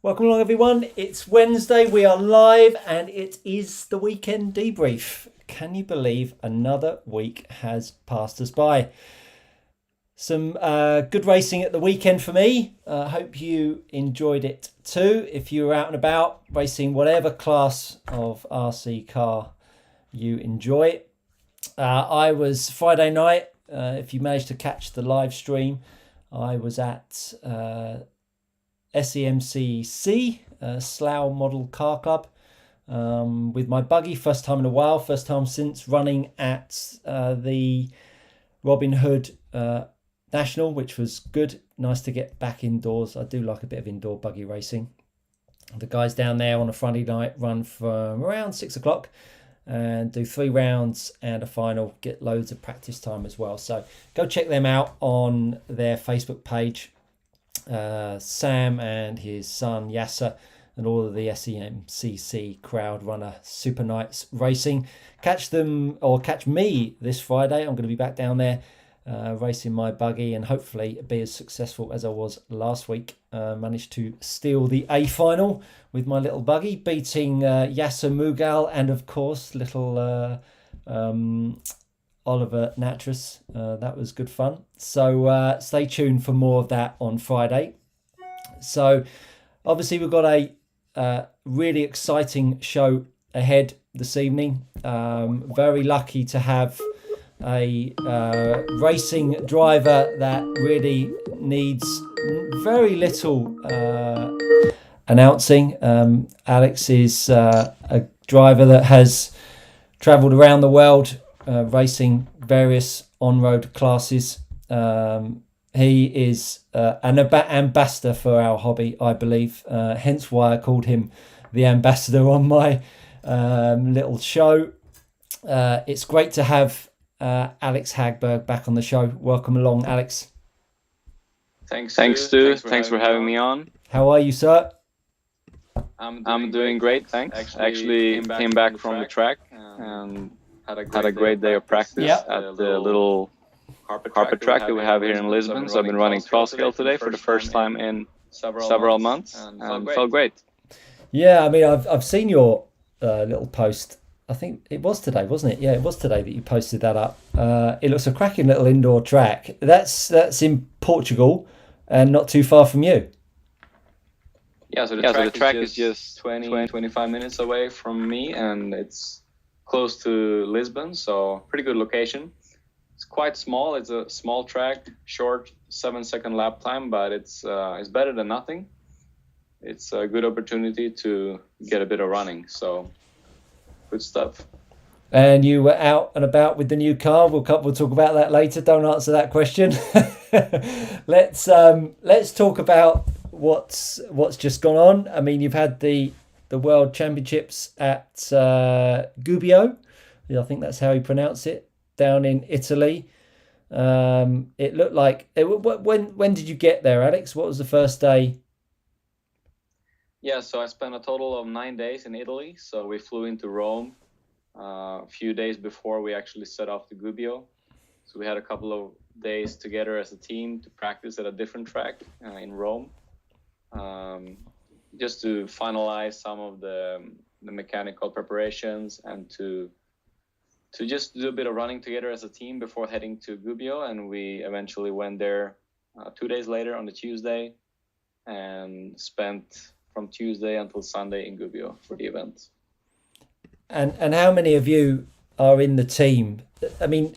Welcome along, everyone. It's Wednesday. We are live, and it is the weekend debrief. Can you believe another week has passed us by? Some good racing at the weekend for me. Hope you enjoyed it too. If you were out and about racing whatever class of RC car you enjoy. I was Friday night. If you managed to catch the live stream, I was at SEMCC, Slough Model Car Club, with my buggy. First time in a while, first time since running at the Robin Hood National, which was good. Nice to get back indoors. I do like a bit of indoor buggy racing. The guys down there on a Friday night run from around 6 o'clock and do 3 rounds and a final, get loads of practice time as well. So go check them out on their Facebook page. Sam and his son Yasser and all of the SEMCC crowd runner Super Nights racing. Catch them or catch me this Friday. I'm going to be back down there racing my buggy and hopefully be as successful as I was last week. Managed to steal the A final with my little buggy, beating Yasser Mughal and of course little Oliver Natras. That was good fun. So stay tuned for more of that on Friday. So obviously we've got a really exciting show ahead this evening. Very lucky to have a racing driver that really needs very little announcing. Alex is a driver that has travelled around the world racing various on-road classes. He is an ambassador for our hobby, I believe. Hence why I called him the ambassador on my little show. It's great to have Alex Hagberg back on the show. Welcome along, Alex. Thanks, Stu. Thanks for having me on. How are you, sir? I'm doing great, thanks. Actually came back from the track and had a great day of practice at the little carpet track that we have here in Lisbon. So I've been running 12 scale today for the first time in several months and felt great. Yeah, I mean, I've seen your little post. I think it was today, wasn't it? Yeah, it was today that you posted that up. It looks a cracking little indoor track. That's in Portugal and not too far from you. Yeah, so the track is just 25 minutes away from me, and it's close to Lisbon, so pretty good location. It's quite small. It's a small track, short 7-second lap time, but it's better than nothing. It's a good opportunity to get a bit of running, so good stuff. And you were out and about with the new car. We'll talk about that later. Don't answer that question. Let's talk about what's just gone on. I mean, you've had the World Championships at Gubbio. I think that's how you pronounce it, down in Italy. It looked like when did you get there, Alex? What was the first day? Yeah, so I spent a total of 9 days in Italy. So we flew into Rome a few days before we actually set off to Gubbio. So we had a couple of days together as a team to practice at a different track in Rome, just to finalize some of the mechanical preparations and to just do a bit of running together as a team before heading to Gubbio. And we eventually went there 2 days later on the Tuesday and spent from Tuesday until Sunday in Gubbio for the event. And how many of you are in the team? I mean,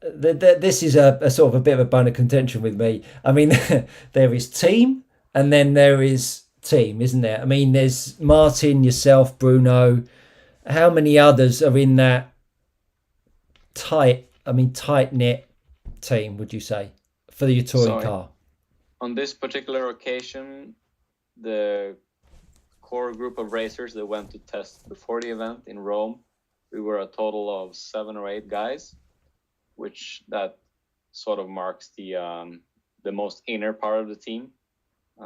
this is a sort of a bit of a bone of contention with me. I mean, there is team and then there is team, isn't there? I mean, there's Martin, yourself, Bruno. How many others are in that tight-knit team, would you say, for the touring car? On this particular occasion, the core group of racers that went to test before the event in Rome, we were a total of 7 or 8 guys, which that sort of marks the most inner part of the team,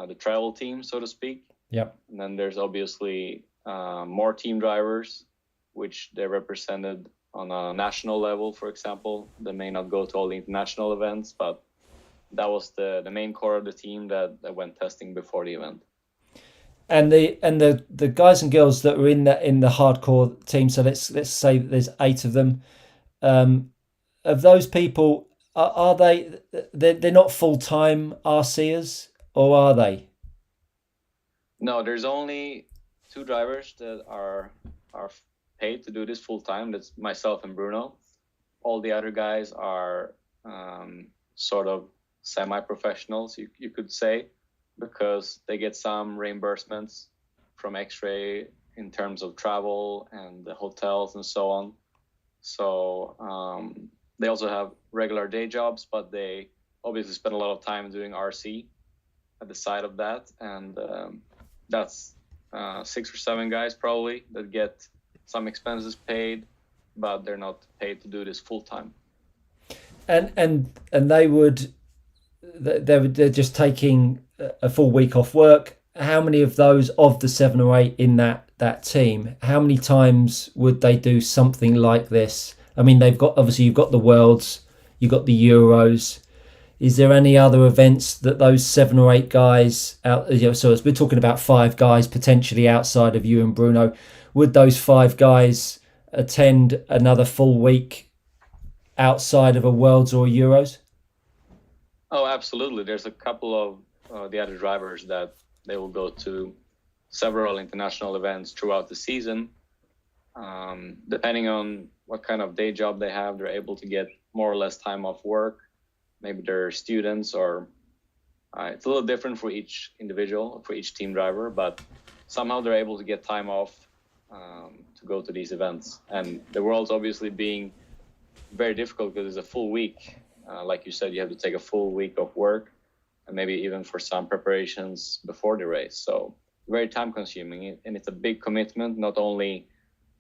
the travel team, so to speak. Yep. And then there's obviously more team drivers, which they represented on a national level, for example. They may not go to all the international events, but that was the main core of the team that went testing before the event. And the guys and girls that are in the hardcore team. So let's say that there's 8 of them. Of those people, are they? They're not full time RCers, or are they? No, there's only 2 drivers that are paid to do this full time. That's myself and Bruno. All the other guys are sort of semi-professionals, you could say, because they get some reimbursements from X-Ray in terms of travel and the hotels and so on. So they also have regular day jobs, but they obviously spend a lot of time doing RC at the side of that. And that's 6 or 7 guys probably that get some expenses paid, but they're not paid to do this full time. And they're just taking a full week off work. How many of those, of the 7 or 8 in that team, how many times would they do something like this? I mean, they've got, obviously you've got the Worlds, you've got the Euros. Is there any other events that those 7 or 8 guys out? So as we're talking about 5 guys potentially outside of you and Bruno, would those 5 guys attend another full week outside of a Worlds or Euros? Oh, absolutely. There's a couple of the other drivers that they will go to several international events throughout the season. Depending on what kind of day job they have, they're able to get more or less time off work. Maybe they're students, or it's a little different for each individual, for each team driver, but somehow they're able to get time off to go to these events. And the World's obviously being very difficult because it's a full week. Like you said, you have to take a full week of work, and maybe even for some preparations before the race. So very time consuming, and it's a big commitment, not only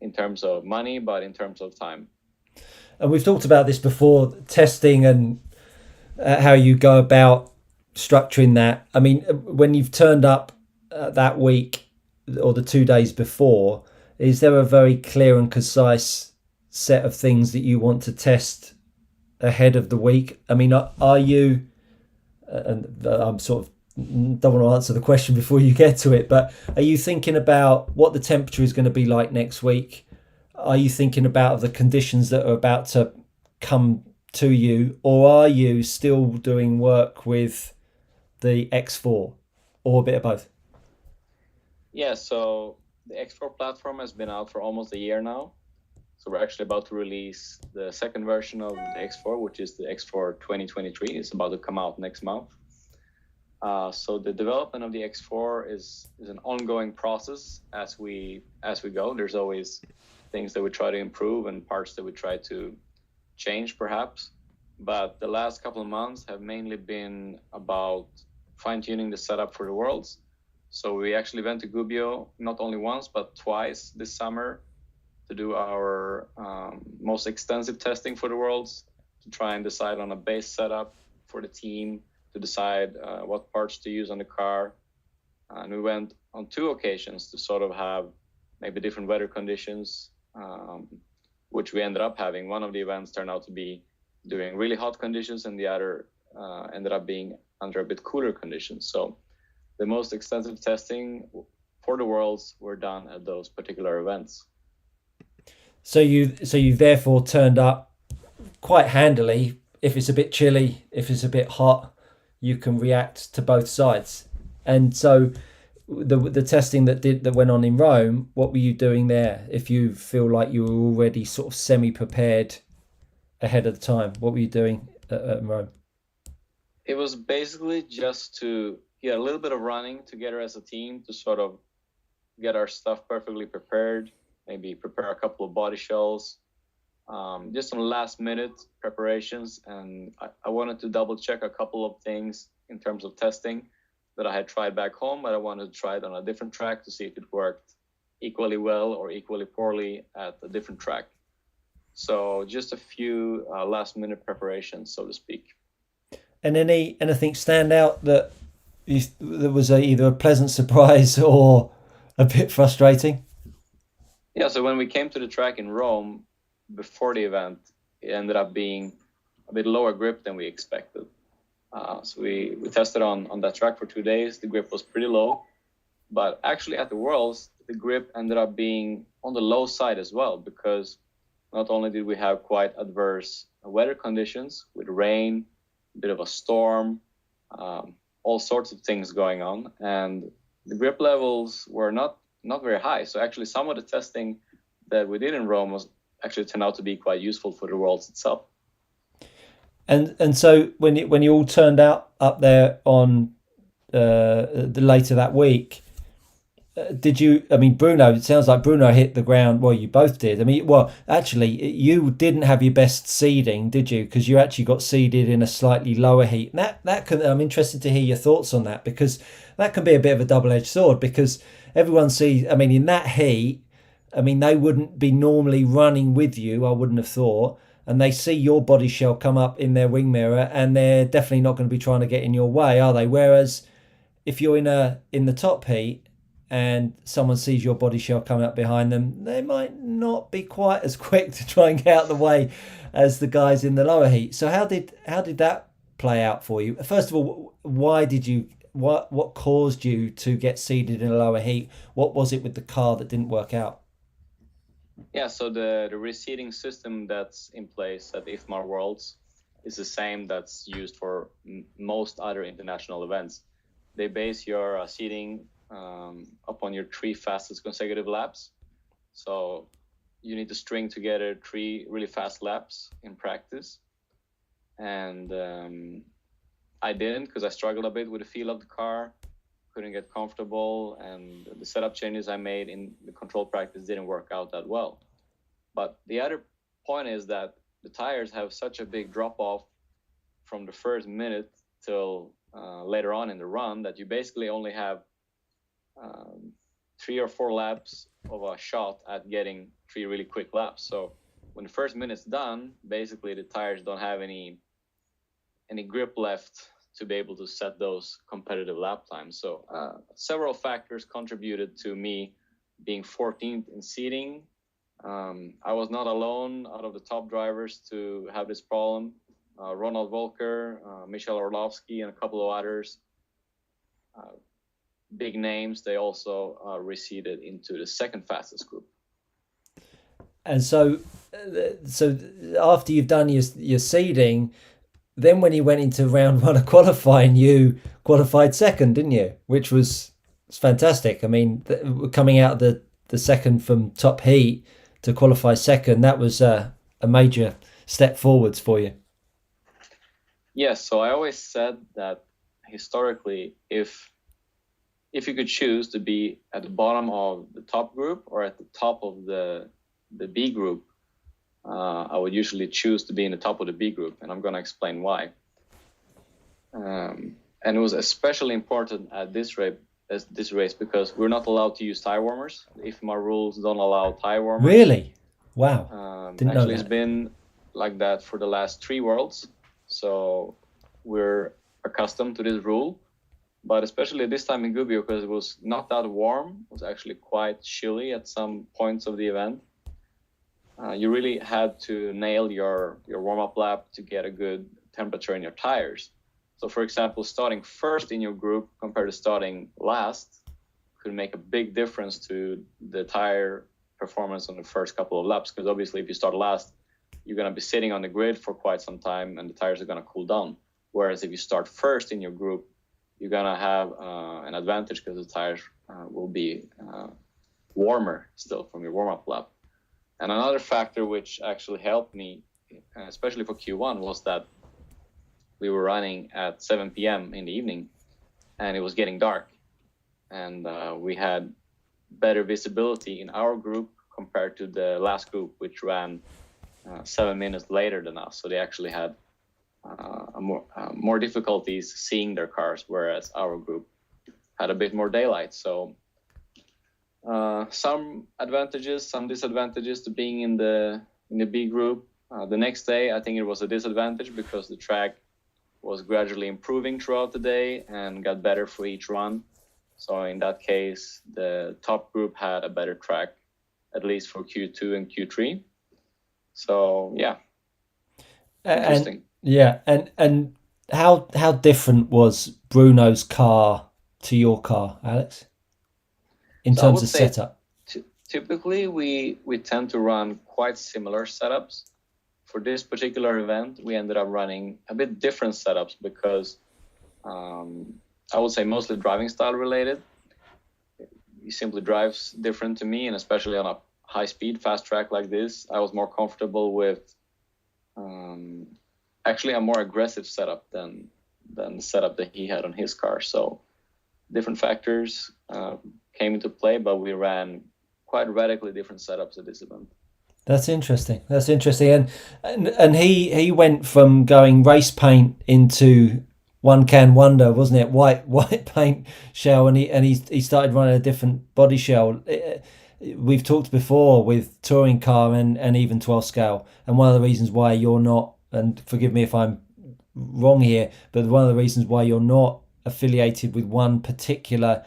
in terms of money, but in terms of time. And we've talked about this before, testing and how you go about structuring that. I mean, when you've turned up that week or the 2 days before, is there a very clear and concise set of things that you want to test ahead of the week? I mean, are you, and I'm sort of don't want to answer the question before you get to it, but are you thinking about what the temperature is going to be like next week? Are you thinking about the conditions that are about to come to you, or are you still doing work with the X4, or a bit of both? Yeah, so the X4 platform has been out for almost a year now. So we're actually about to release the second version of the X4, which is the X4 2023. It's about to come out next month. So the development of the X4 is an ongoing process as we go. There's always things that we try to improve and parts that we try to change perhaps. But the last couple of months have mainly been about fine-tuning the setup for the Worlds. So we actually went to Gubbio not only once, but twice this summer to do our most extensive testing for the Worlds, to try and decide on a base setup for the team, to decide what parts to use on the car. And we went on 2 occasions to sort of have maybe different weather conditions, which we ended up having. One of the events turned out to be during really hot conditions, and the other ended up being under a bit cooler conditions. So the most extensive testing for the Worlds were done at those particular events. So you therefore turned up quite handily. If it's a bit chilly, if it's a bit hot, you can react to both sides. And so the testing that went on in Rome, what were you doing there? If you feel like you were already sort of semi-prepared ahead of the time, what were you doing at Rome? It was basically just to get a little bit of running together as a team, to sort of get our stuff perfectly prepared, maybe prepare a couple of Bodyshells, just some last minute preparations. And I wanted to double check a couple of things in terms of testing that I had tried back home, but I wanted to try it on a different track to see if it worked equally well or equally poorly at a different track. So just a few last minute preparations, so to speak. And anything stand out that there was either a pleasant surprise or a bit frustrating? Yeah, so when we came to the track in Rome before the event, it ended up being a bit lower grip than we expected. So we tested on that track for 2 days. The grip was pretty low. But actually at the Worlds, the grip ended up being on the low side as well, because not only did we have quite adverse weather conditions with rain, a bit of a storm, all sorts of things going on, and the grip levels were not very high. So actually some of the testing that we did in Rome was actually turned out to be quite useful for the Worlds itself. And so when you all turned out up there on the later that week, did you? I mean, Bruno. It sounds like Bruno hit the ground. Well, you both did. I mean, well, actually, you didn't have your best seeding, did you? Because you actually got seeded in a slightly lower heat. And that can. I'm interested to hear your thoughts on that, because that can be a bit of a double-edged sword. Because everyone sees. I mean, in that heat, I mean, they wouldn't be normally running with you. I wouldn't have thought. And they see your body shell come up in their wing mirror, and they're definitely not going to be trying to get in your way, are they? Whereas if you're in the top heat and someone sees your body shell coming up behind them, they might not be quite as quick to try and get out of the way as the guys in the lower heat. So how did that play out for you? First of all, why did you what caused you to get seeded in a lower heat? What was it with the car that didn't work out? Yeah, so the reseeding system that's in place at the IFMAR Worlds is the same that's used for most other international events. They base your seeding upon your 3 fastest consecutive laps. So you need to string together 3 really fast laps in practice. And I didn't, because I struggled a bit with the feel of the car, couldn't get comfortable, and the setup changes I made in the control practice didn't work out that well. But the other point is that the tires have such a big drop off from the first minute till later on in the run that you basically only have 3 or 4 laps of a shot at getting 3 really quick laps. So when the first minute's done, basically the tires don't have any grip left to be able to set those competitive lap times. So several factors contributed to me being 14th in seeding. I was not alone out of the top drivers to have this problem. Ronald Volker, Michel Orlovsky, and a couple of others, big names, they also reseeded into the second fastest group. And so after you've done your seeding, then when you went into round 1 of qualifying, you qualified second, didn't you? Which was fantastic. I mean, coming out of the second from top heat to qualify second, that was a major step forwards for you. Yes, so I always said that historically, if you could choose to be at the bottom of the top group or at the top of the B group, I would usually choose to be in the top of the B group, and I'm going to explain why. And it was especially important at this race because we're not allowed to use tire warmers. The IFMA rules don't allow tire warmers. Really? Wow. Didn't know that. It's been like that for the last 3 Worlds, so we're accustomed to this rule. But especially this time in Gubbio, because it was not that warm, it was actually quite chilly at some points of the event. You really had to nail your warm-up lap to get a good temperature in your tires. So for example, starting first in your group compared to starting last could make a big difference to the tire performance on the first couple of laps, because obviously if you start last, you're going to be sitting on the grid for quite some time and the tires are going to cool down. Whereas if you start first in your group, you're going to have an advantage because the tires will be warmer still from your warm-up lap. And another factor which actually helped me, especially for Q1, was that we were running at 7 p.m. in the evening and it was getting dark. And we had better visibility in our group compared to the last group, which ran 7 minutes later than us. So they actually had more difficulties seeing their cars, whereas our group had a bit more daylight. So some advantages, some disadvantages to being in the B group. The next day, I think it was a disadvantage because the track was gradually improving throughout the day and got better for each run. So in that case, the top group had a better track, at least for Q2 and Q3. So yeah, interesting. And how different was Bruno's car to your car, Alex? in terms of setup? Typically, we tend to run quite similar setups. For this particular event, we ended up running a bit different setups because I would say mostly driving style related. He simply drives different to me, and especially on a high speed, fast track like this, I was more comfortable with actually a more aggressive setup than the setup that he had on his car. So different factors came into play, but we ran quite radically different setups at this event. That's interesting. And he went from going race paint into one can wonder, wasn't it? White paint shell, and he started running a different body shell. We've talked before with touring car and even 12 scale, and one of the reasons why you're not, and forgive me if I'm wrong here, but one of the reasons why you're not affiliated with one particular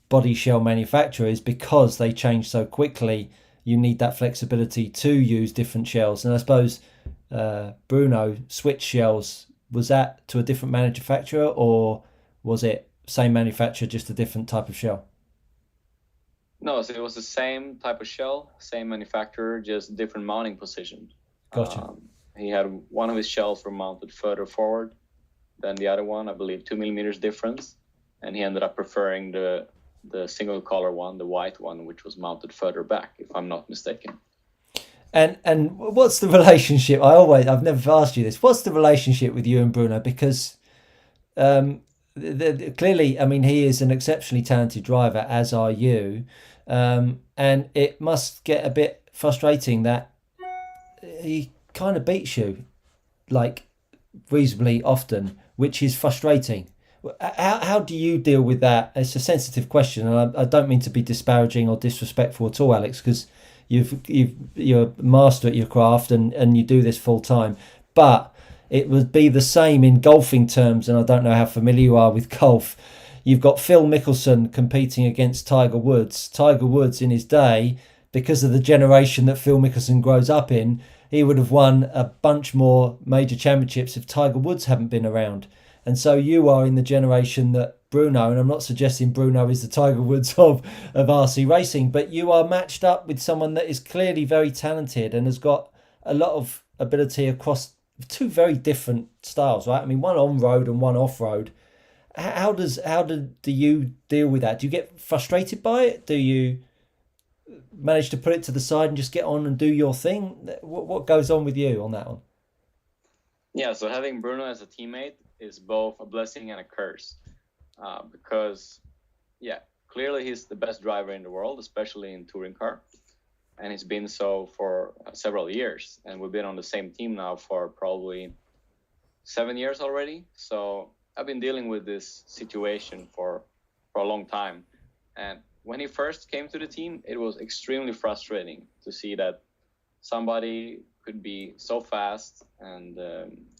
body shell manufacturer is because they change so quickly. You need that flexibility to use different shells. And I suppose Bruno switched shells. Was that to a different manufacturer, or was it same manufacturer, just a different type of shell? No, so it was the same type of shell, same manufacturer, just different mounting position. Gotcha. He had one of his shells were mounted further forward than the other one, I believe 2 millimeters difference. And he ended up preferring the single color one, the white one, which was mounted further back, if I'm not mistaken. And what's the relationship? I've never asked you this. What's the relationship with you and Bruno? Because clearly, I mean, he is an exceptionally talented driver, as are you. And it must get a bit frustrating that he kind of beats you, like, reasonably often, which is frustrating. How do you deal with that? It's a sensitive question, and I don't mean to be disparaging or disrespectful at all, Alex, because you're a master at your craft and you do this full time. But it would be the same in golfing terms, and I don't know how familiar you are with golf. You've got Phil Mickelson competing against Tiger Woods. Tiger Woods in his day, because of the generation that Phil Mickelson grows up in, he would have won a bunch more major championships if Tiger Woods hadn't been around. And so you are in the generation that Bruno, and I'm not suggesting Bruno is the Tiger Woods of RC racing, but you are matched up with someone that is clearly very talented and has got a lot of ability across two very different styles, right? I mean, one on road and one off road. How do you deal with that? Do you get frustrated by it? Do you manage to put it to the side and just get on and do your thing? What goes on with you on that one? Yeah, so having Bruno as a teammate is both a blessing and a curse, because clearly he's the best driver in the world, especially in touring car, and he's been so for several years, and we've been on the same team now for probably 7 years already. So I've been dealing with this situation for a long time, and when he first came to the team, it was extremely frustrating to see that somebody could be so fast and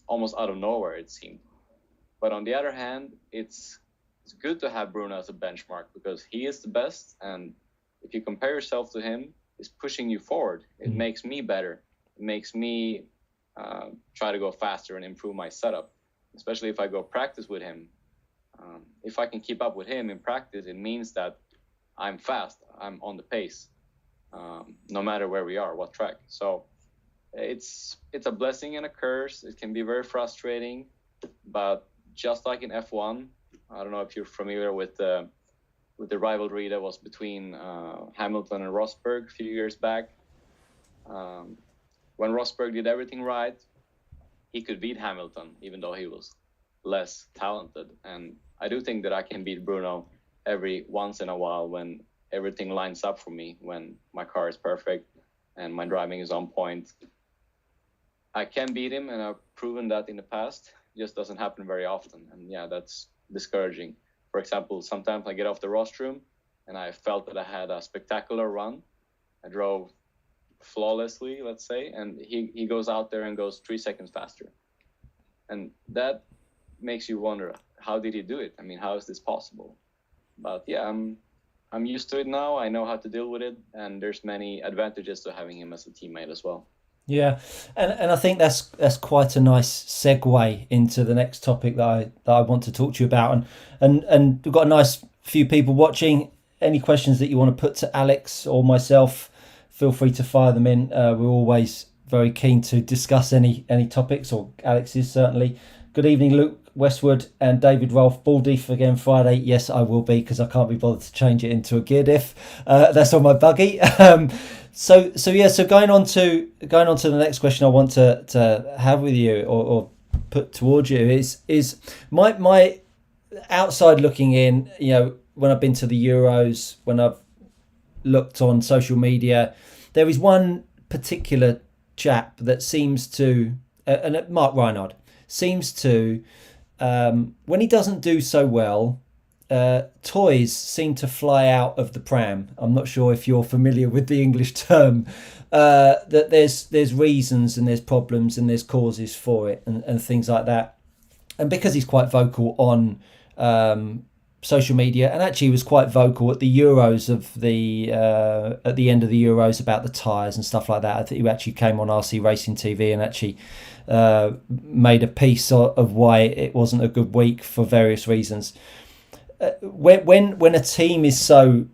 almost out of nowhere, it seemed. But on the other hand, it's good to have Bruno as a benchmark because he is the best. And if you compare yourself to him, it's pushing you forward. It makes me better. It makes me try to go faster and improve my setup, especially if I go practice with him. If I can keep up with him in practice, it means that I'm fast. I'm on the pace, no matter where we are, what track. So it's a blessing and a curse. It can be very frustrating, but just like in F1, I don't know if you're familiar with the rivalry that was between Hamilton and Rosberg a few years back. When Rosberg did everything right, he could beat Hamilton, even though he was less talented. And I do think that I can beat Bruno every once in a while when everything lines up for me, when my car is perfect and my driving is on point. I can beat him, and I've proven that in the past. It just doesn't happen very often, and that's discouraging. For example, sometimes I get off the rostrum and I felt that I had a spectacular run. I drove flawlessly, let's say, and he goes out there and goes 3 seconds faster. And that makes you wonder, how did he do it? I mean, how is this possible? But I'm used to it now. I know how to deal with it, and there's many advantages to having him as a teammate as well. Yeah, and I think that's quite a nice segue into the next topic that I want to talk to you about, and we've got a nice few people watching. any questions that you want to put to Alex or myself, feel free to fire them in. We're always very keen to discuss any topics, or Alex is certainly. Good evening, Luke Westwood and David Rolfe. Baldiff again Friday. Yes, I will be, because I can't be bothered to change it into a gear diff. That's on my buggy. So going on to the next question I want to have with you, or put towards you, is my outside looking in. When I've been to the Euros, when I've looked on social media, there is one particular chap that seems to, and Mark Reinhardt seems to, when he doesn't do so well, toys seem to fly out of the pram. I'm not sure if you're familiar with the English term, that there's reasons and there's problems and there's causes for it, and things like that. And because he's quite vocal on social media, and actually he was quite vocal at the Euros at the end of the Euros about the tyres and stuff like that. I think he actually came on RC Racing TV and actually made a piece of why it wasn't a good week for various reasons. When a team is so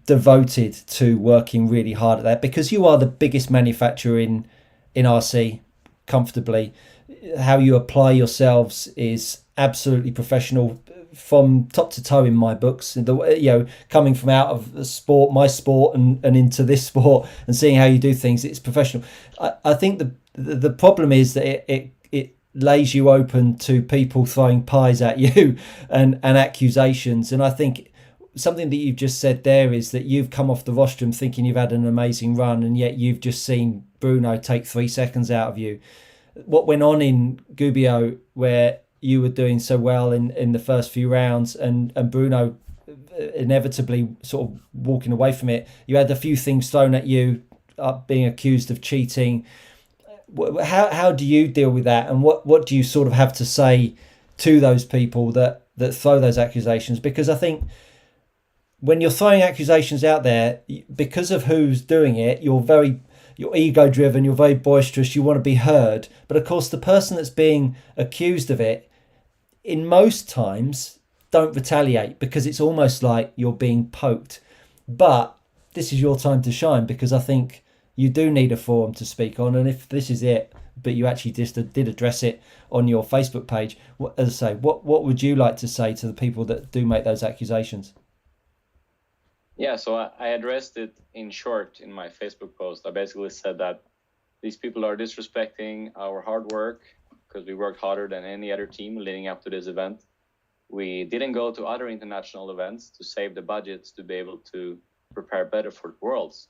devoted to working really hard at that, because you are the biggest manufacturer in RC comfortably, how you apply yourselves is absolutely professional from top to toe in my books. Coming from out of my sport and into this sport, and seeing how you do things, it's professional. I think the problem is that it lays you open to people throwing pies at you and accusations. And I think something that you've just said there is that you've come off the rostrum thinking you've had an amazing run, and yet you've just seen Bruno take 3 seconds out of you. What went on in Gubbio, where you were doing so well in the first few rounds, and Bruno inevitably sort of walking away from it, you had a few things thrown at you, being accused of cheating. How do you deal with that, and what do you sort of have to say to those people that throw those accusations? Because I think when you're throwing accusations out there, because of who's doing it, you're ego driven, you're very boisterous, you want to be heard. But of course, the person that's being accused of it, in most times, don't retaliate, because it's almost like you're being poked. But this is your time to shine, because I think you do need a forum to speak on. And if this is it, but you actually did address it on your Facebook page, as I say, what would you like to say to the people that do make those accusations? Yeah, so I addressed it in short in my Facebook post. I basically said that these people are disrespecting our hard work, because we worked harder than any other team leading up to this event. We didn't go to other international events to save the budgets to be able to prepare better for the Worlds,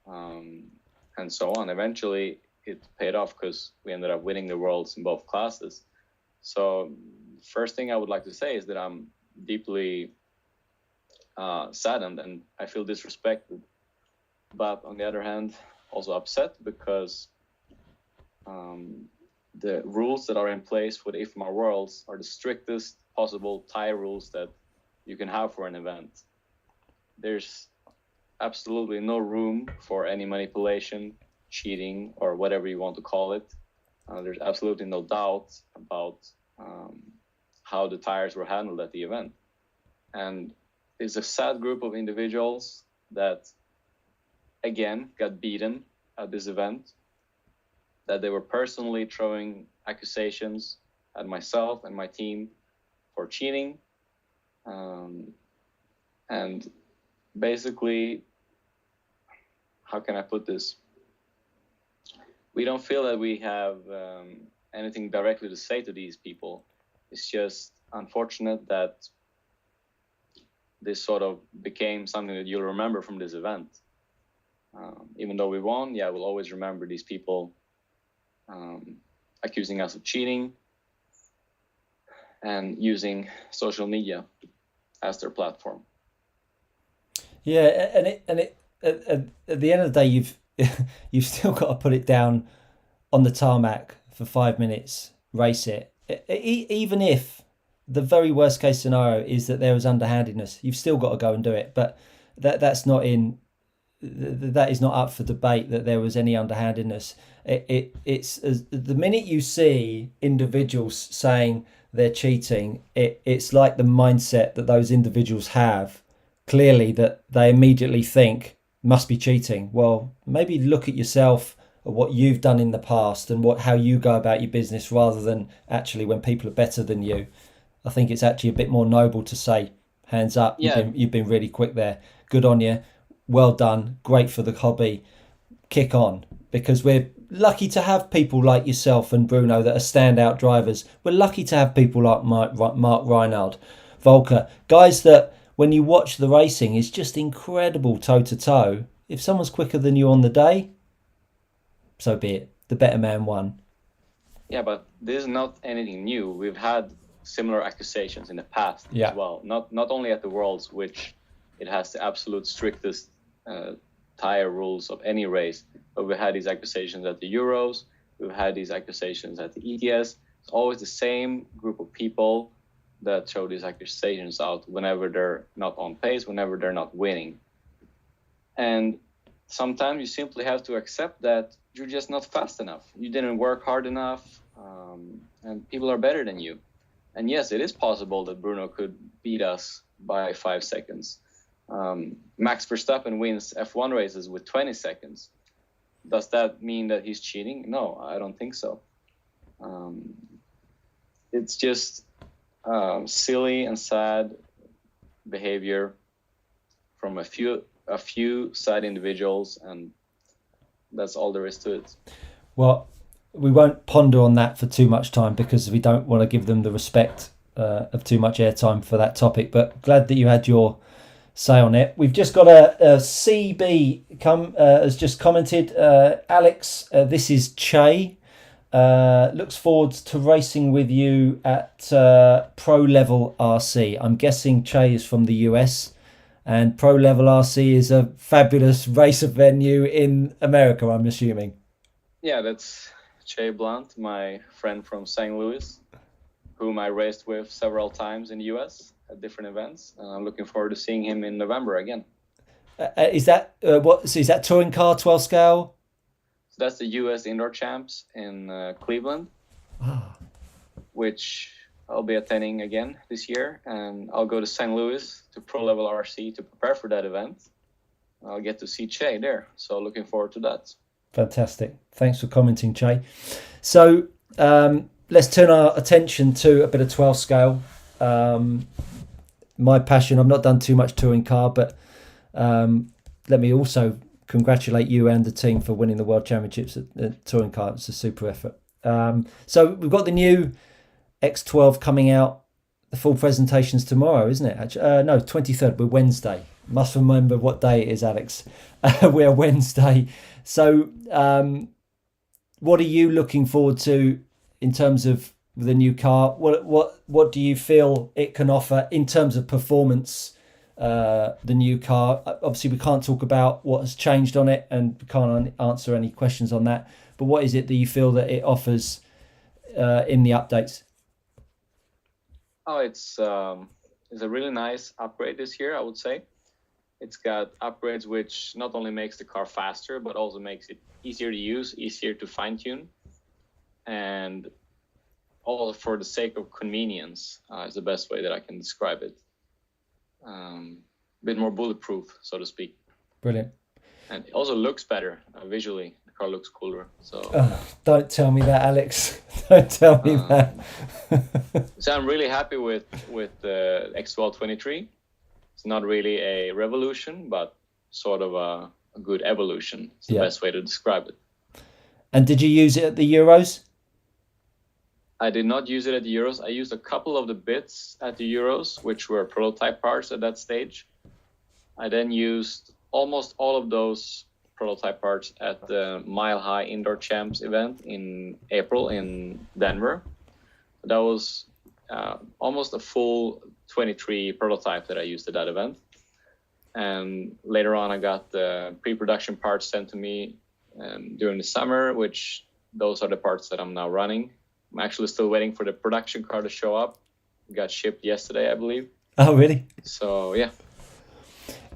and so on. Eventually, it paid off, because we ended up winning the Worlds in both classes. So first thing I would like to say is that I'm deeply saddened, and I feel disrespected, but on the other hand also upset, because the rules that are in place for the IFMA Worlds are the strictest possible tire rules that you can have for an event. There's absolutely no room for any manipulation, cheating, or whatever you want to call it. There's absolutely no doubt about how the tires were handled at the event. And it's a sad group of individuals that, again, got beaten at this event, that they were personally throwing accusations at myself and my team for cheating. And basically, how can I put this? We don't feel that we have anything directly to say to these people. It's just unfortunate that this sort of became something that you'll remember from this event. Even though we won, we'll always remember these people accusing us of cheating and using social media as their platform. Yeah, and it at the end of the day, you've still got to put it down on the tarmac for 5 minutes, race it. Even if the very worst case scenario is that there was underhandedness, you've still got to go and do it. But that is not up for debate, that there was any underhandedness. It's the minute you see individuals saying they're cheating, it's like the mindset that those individuals have clearly that they immediately think must be cheating. Well, maybe look at yourself, at what you've done in the past and how you go about your business, rather than actually when people are better than you. I think it's actually a bit more noble to say, hands up, you've been really quick there. Good on you. Well done. Great for the hobby. Kick on. Because we're lucky to have people like yourself and Bruno that are standout drivers. We're lucky to have people like Mark Reinhard, Volker, guys that when you watch the racing is just incredible toe to toe. If someone's quicker than you on the day, so be it. The better man won. Yeah, but this is not anything new. We've had similar accusations in the past as well. Not only at the Worlds, which it has the absolute strictest tire rules of any race, but we had these accusations at the Euros. We've had these accusations at the ETS. It's always the same group of people that throw these accusations out whenever they're not on pace, whenever they're not winning. And sometimes you simply have to accept that you're just not fast enough. You didn't work hard enough, and people are better than you. And yes, it is possible that Bruno could beat us by 5 seconds. Max Verstappen wins F1 races with 20 seconds. Does that mean that he's cheating? No, I don't think so. It's just silly and sad behavior from a few sad individuals, and that's all there is to it. Well, we won't ponder on that for too much time because we don't want to give them the respect of too much airtime for that topic. But glad that you had your say on it. We've just got a CB has just commented. Alex, this is Che. Looks forward to racing with you at Pro Level RC. I'm guessing Che is from the US, and Pro Level RC is a fabulous racer venue in America, I'm assuming. Yeah, that's Che Blunt, my friend from St. Louis, whom I raced with several times in the US at different events. I'm looking forward to seeing him in November again. Is that is that touring car 12 scale? So that's the US Indoor Champs in Cleveland, which I'll be attending again this year, and I'll go to St. Louis to Pro Level RC to prepare for that event. I'll get to see Che there, so looking forward to that. Fantastic. Thanks for commenting, Che. So let's turn our attention to a bit of 12 scale. My passion, I've not done too much touring car, but let me also congratulate you and the team for winning the World Championships at touring car. It's a super effort. So we've got the new X12 coming out. The full presentation's tomorrow, isn't it? No, 23rd. We're Wednesday. Must remember what day it is, Alex. We're Wednesday. So what are you looking forward to in terms of the new car? What do you feel it can offer in terms of performance? The new car. Obviously, we can't talk about what has changed on it, and we can't answer any questions on that. But what is it that you feel that it offers in the updates? Oh, it's a really nice upgrade this year, I would say. It's got upgrades which not only makes the car faster, but also makes it easier to use, easier to fine-tune. And all for the sake of convenience is the best way that I can describe it. A bit more bulletproof, so to speak. Brilliant. And it also looks better visually. The car looks cooler. So don't tell me that, Alex. Don't tell me that. So I'm really happy with the X1223. It's not really a revolution, but sort of a good evolution. It's the best way to describe it. And did you use it at the Euros? I did not use it at the Euros. I used a couple of the bits at the Euros, which were prototype parts at that stage. I then used almost all of those prototype parts at the Mile High Indoor Champs event in April in Denver. That was almost a full 23 prototype that I used at that event. And later on, I got the pre-production parts sent to me during the summer, which those are the parts that I'm now running. I'm actually still waiting for the production car to show up. It got shipped yesterday, I believe. Oh, really? So, yeah.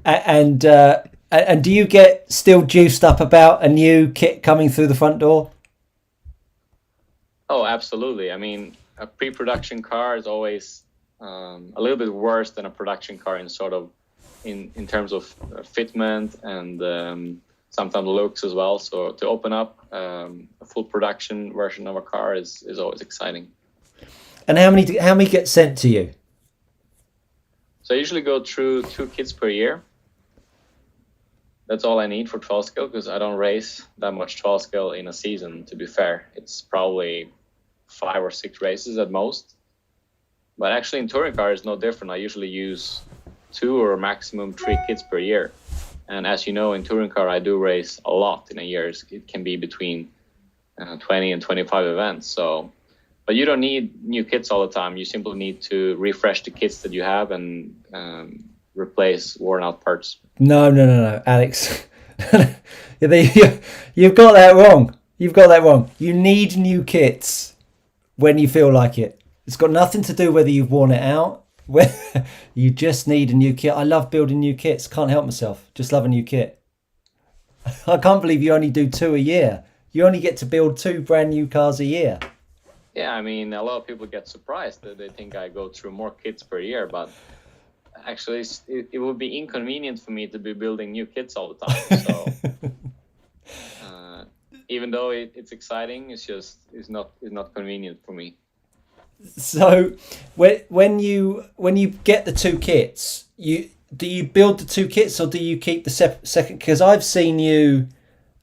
And do you get still juiced up about a new kit coming through the front door? Oh, absolutely. I mean, a pre-production car is always a little bit worse than a production car in sort of in terms of fitment and sometimes looks as well. So to open up a full production version of a car is always exciting. And how many get sent to you? So I usually go through 2 kits per year. That's all I need for 12 scale, because I don't race that much 12 scale in a season, to be fair. It's probably 5 or 6 races at most. But actually in touring car it's no different. I usually use 2 or maximum 3 kits per year. And as you know, in touring car I do race a lot in a year. It can be between 20 and 25 events. So, but you don't need new kits all the time. You simply need to refresh the kits that you have and replace worn out parts. No, Alex. You've got that wrong. You need new kits when you feel like it. It's got nothing to do whether you've worn it out. You just need a new kit. I love building new kits. Can't help myself. Just love a new kit. I can't believe you only do 2 a year. You only get to build 2 brand new cars a year. Yeah, I mean, a lot of people get surprised that they think I go through more kits per year, but actually it would be inconvenient for me to be building new kits all the time. So even though it's exciting, it's not convenient for me. So when you get the 2 kits, do you build the 2 kits or do you keep the second? Because I've seen you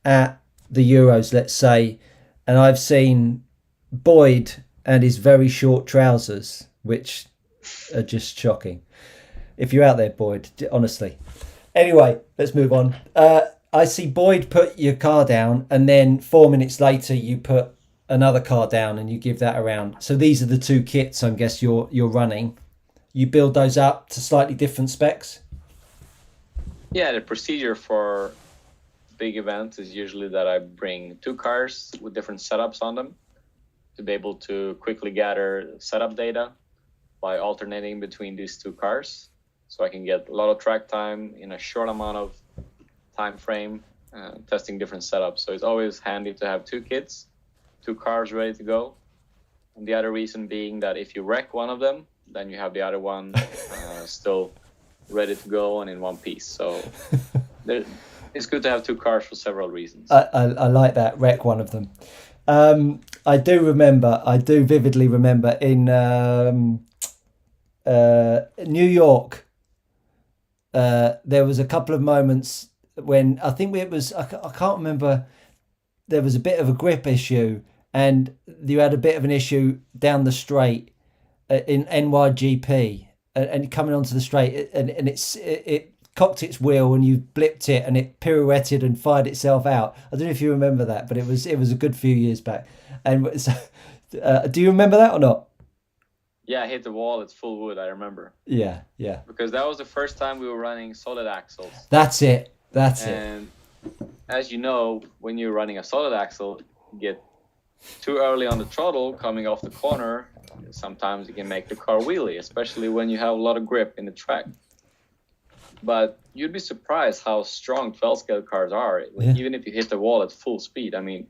at the Euros, let's say, and I've seen Boyd and his very short trousers, which are just shocking. If you're out there, Boyd, honestly. Anyway, let's move on. I see Boyd put your car down, and then 4 minutes later you put another car down and you give that around. So these are the 2 kits, I guess, you're running. You build those up to slightly different specs? Yeah, the procedure for big events is usually that I bring 2 cars with different setups on them to be able to quickly gather setup data by alternating between these 2 cars. So I can get a lot of track time in a short amount of time frame, testing different setups. So it's always handy to have 2 kits, 2 cars ready to go. And the other reason being that if you wreck one of them, then you have the other one still ready to go and in one piece. So it's good to have 2 cars for several reasons. I like that, wreck one of them. I do vividly remember in New York, there was a couple of moments when I think it was, I can't remember, there was a bit of a grip issue and you had a bit of an issue down the straight in NYGP and coming onto the straight and it cocked its wheel and you blipped it and it pirouetted and fired itself out. I don't know if you remember that, but it was a good few years back. And so, do you remember that or not? Yeah, I hit the wall. It's full wood. I remember. Yeah. Because that was the first time we were running solid axles. That's it. And as you know, when you're running a solid axle, you get too early on the throttle coming off the corner. Sometimes you can make the car wheelie, especially when you have a lot of grip in the track. But you'd be surprised how strong 12-scale cars are, even if you hit the wall at full speed. I mean,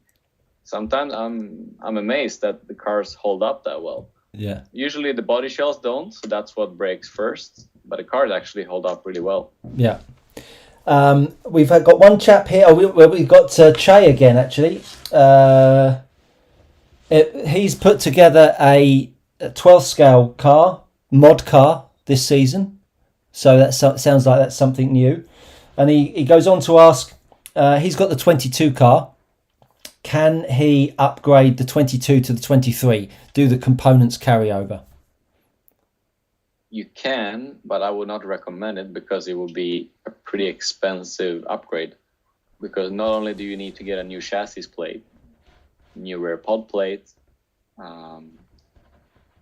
sometimes I'm amazed that the cars hold up that well. Yeah. Usually the Bodyshells don't, so that's what breaks first. But the cars actually hold up really well. Yeah. We've got one chap here. We've got Che again, actually. He's put together a 12-scale car, mod car, this season. So that sounds like that's something new. And he goes on to ask, he's got the 22 car. Can he upgrade the 22 to the 23? Do the components carry over? You can, but I would not recommend it because it will be a pretty expensive upgrade. Because not only do you need to get a new chassis plate, new rear pod plate,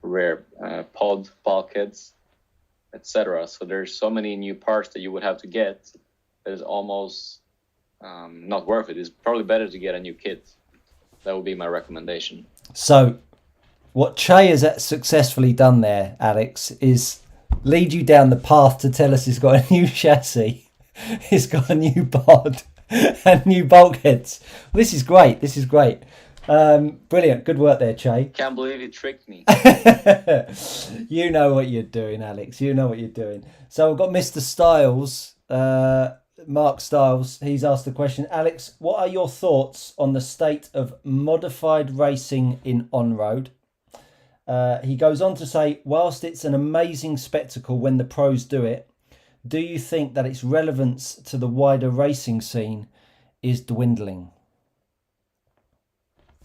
rear pod bulkheads, etc. So there's so many new parts that you would have to get that is almost not worth it. It's probably better to get a new kit. That would be my recommendation. So what Che has successfully done there, Alex, is lead you down the path to tell us he's got a new chassis, he's got a new pod and new bulkheads. This is great. Brilliant. Good work there, Che. Can't believe he tricked me. You know what you're doing, Alex. You know what you're doing. So I've got Mr. Styles, Mark Styles. He's asked the question, Alex, what are your thoughts on the state of modified racing in on-road? He goes on to say, whilst it's an amazing spectacle when the pros do it, do you think that its relevance to the wider racing scene is dwindling?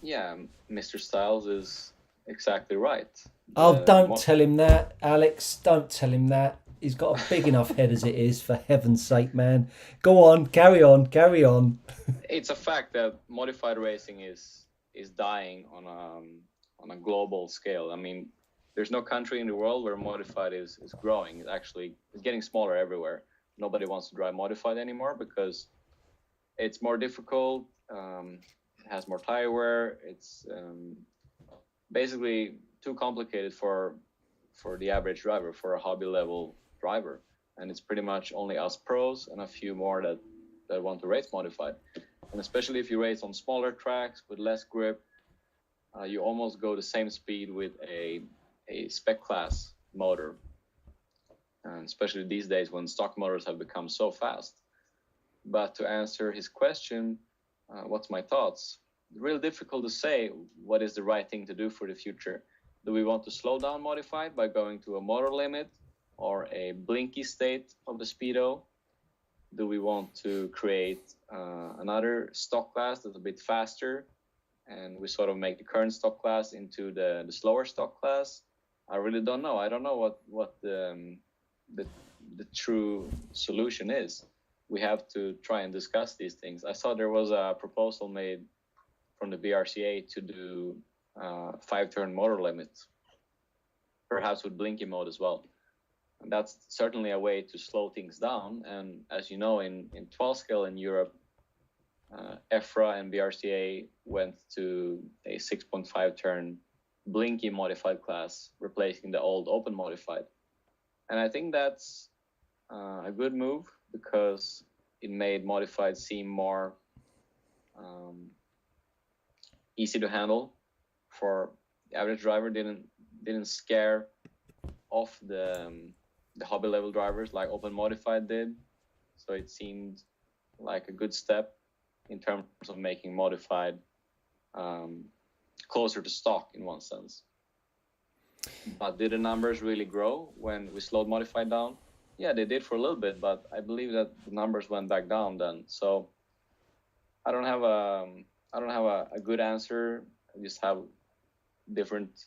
Yeah, Mr. Styles is exactly right. Oh, don't tell him that, Alex. Don't tell him that. He's got a big enough head as it is, for heaven's sake, man. Go on, carry on, carry on. It's a fact that modified racing is dying on a global scale. I mean, there's no country in the world where modified is growing. It's getting smaller everywhere. Nobody wants to drive modified anymore because it's more difficult. It has more tire wear. It's basically too complicated for the average driver, for a hobby level driver. And it's pretty much only us pros and a few more that want to race modified. And especially if you race on smaller tracks with less grip, you almost go the same speed with a spec class motor. And especially these days when stock motors have become so fast. But to answer his question, what's my thoughts? Really difficult to say what is the right thing to do for the future. Do we want to slow down modified by going to a motor limit or a blinky state of the speedo? Do we want to create another stock class that's a bit faster, and we sort of make the current stock class into the slower stock class? I really don't know. I don't know what the true solution is. We have to try and discuss these things. I saw there was a proposal made from the BRCA to do 5-turn motor limits, perhaps with blinky mode as well. And that's certainly a way to slow things down. And as you know, in 12 scale in Europe, EFRA and BRCA went to a 6.5 turn blinky modified class, replacing the old open modified. And I think that's a good move because it made modified seem more easy to handle for the average driver. Didn't scare off the hobby level drivers like open modified did. So it seemed like a good step in terms of making modified closer to stock in one sense. But did the numbers really grow when we slowed modified down? Yeah, they did for a little bit, but I believe that the numbers went back down then. So I don't have a good answer. I just have different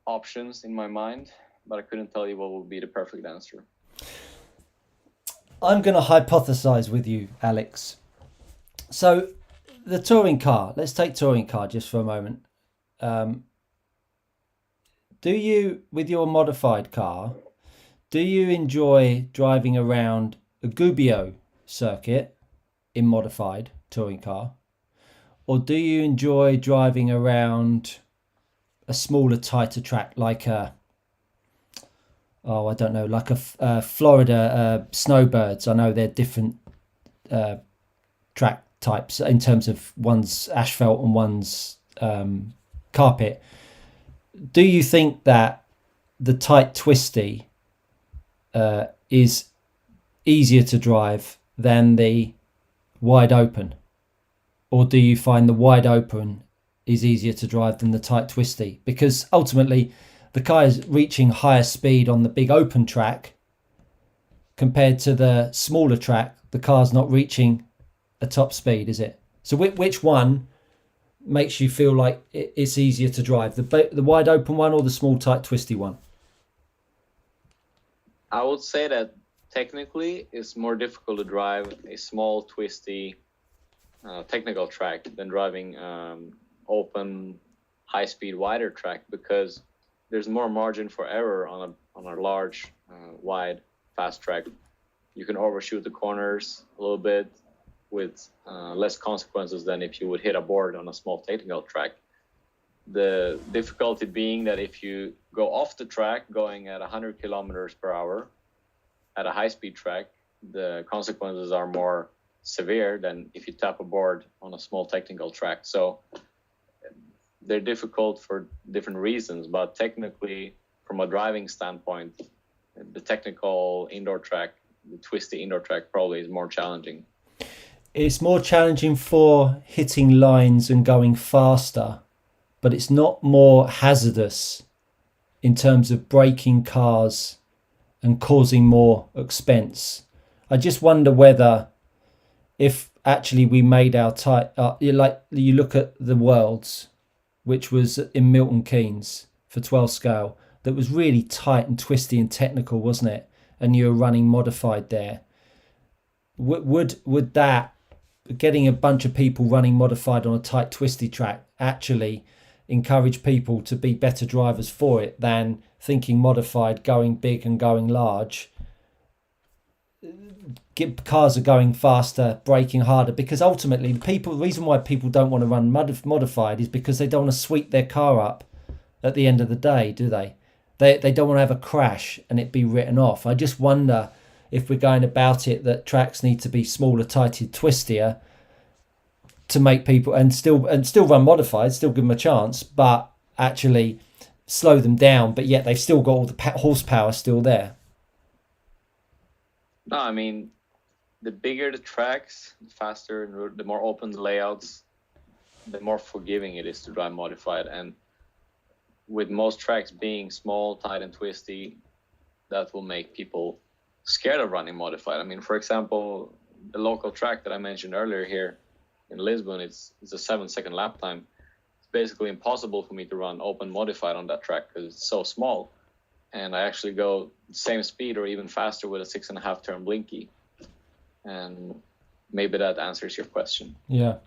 options in my mind, but I couldn't tell you what would be the perfect answer. I'm going to hypothesize with you, Alex. So the touring car, let's take touring car just for a moment. Do you, with your modified car, do you enjoy driving around a Gubbio circuit in modified touring car? Or do you enjoy driving around a smaller, tighter track like a Florida snowbirds? I know they're different track types in terms of one's asphalt and one's carpet. Do you think that the tight twisty is easier to drive than the wide open? Or do you find the wide open is easier to drive than the tight twisty? Because ultimately the car is reaching higher speed on the big open track compared to the smaller track. The car's not reaching a top speed, is it? So which one makes you feel like it's easier to drive, the wide open one or the small tight twisty one? I would say that technically it's more difficult to drive a small twisty technical track than driving open high speed wider track, because there's more margin for error on a large wide fast track. You can overshoot the corners a little bit with less consequences than if you would hit a board on a small technical track. The difficulty being that if you go off the track going at 100 kilometers per hour at a high-speed track, the consequences are more severe than if you tap a board on a small technical track. So they're difficult for different reasons, but technically, from a driving standpoint, the technical indoor track, the twisty indoor track, probably is more challenging. It's more challenging for hitting lines and going faster, but it's not more hazardous in terms of breaking cars and causing more expense. I just wonder whether, if actually we made our tight, like you look at the Worlds, which was in Milton Keynes for 12 scale, that was really tight and twisty and technical, wasn't it? And you were running modified there. Would that, getting a bunch of people running modified on a tight twisty track, actually encourage people to be better drivers for it than thinking modified, going big and going large? Cars are going faster, braking harder, because ultimately the reason why people don't want to run modified is because they don't want to sweep their car up at the end of the day, do they? They don't want to have a crash and it be written off. I just wonder if we're going about it that tracks need to be smaller, tighter, twistier to make people and still run modified, still give them a chance, but actually slow them down. But yet they've still got all the horsepower still there. No, I mean, the bigger the tracks, the faster, the more open the layouts, the more forgiving it is to drive modified. And with most tracks being small, tight, and twisty, that will make people scared of running modified. I mean, for example, the local track that I mentioned earlier here in Lisbon, it's a 7-second lap time. It's basically impossible for me to run open modified on that track because it's so small. And I actually go the same speed or even faster with a 6.5 turn blinky. And maybe that answers your question. Yeah.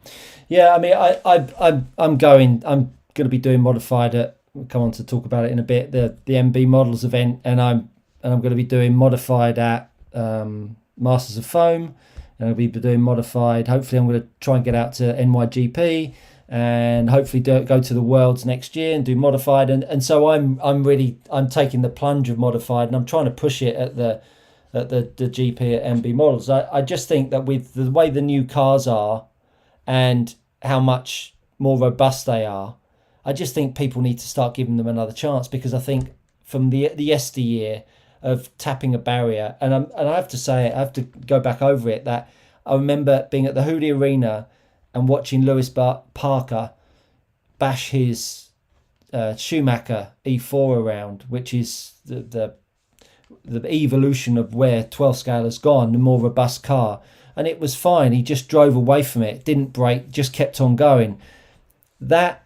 I mean, I'm going to be doing modified at. We'll come on to talk about it in a bit. The MB Models event, and I'm going to be doing modified at Masters of Foam, and I'll be doing modified. Hopefully, I'm going to try and get out to NYGP, and hopefully go to the Worlds next year and do modified. And so I'm taking the plunge of modified, and I'm trying to push it at the GP at MB Models. I just think that with the way the new cars are, and how much more robust they are, I just think people need to start giving them another chance, because I think from the yesteryear of tapping a barrier, and I have to say, I have to go back over it, that I remember being at the Hoodie Arena and watching Lewis Parker bash his Schumacher E4 around, which is the evolution of where 12 scale has gone, the more robust car. And it was fine. He just drove away from it, didn't brake, just kept on going. That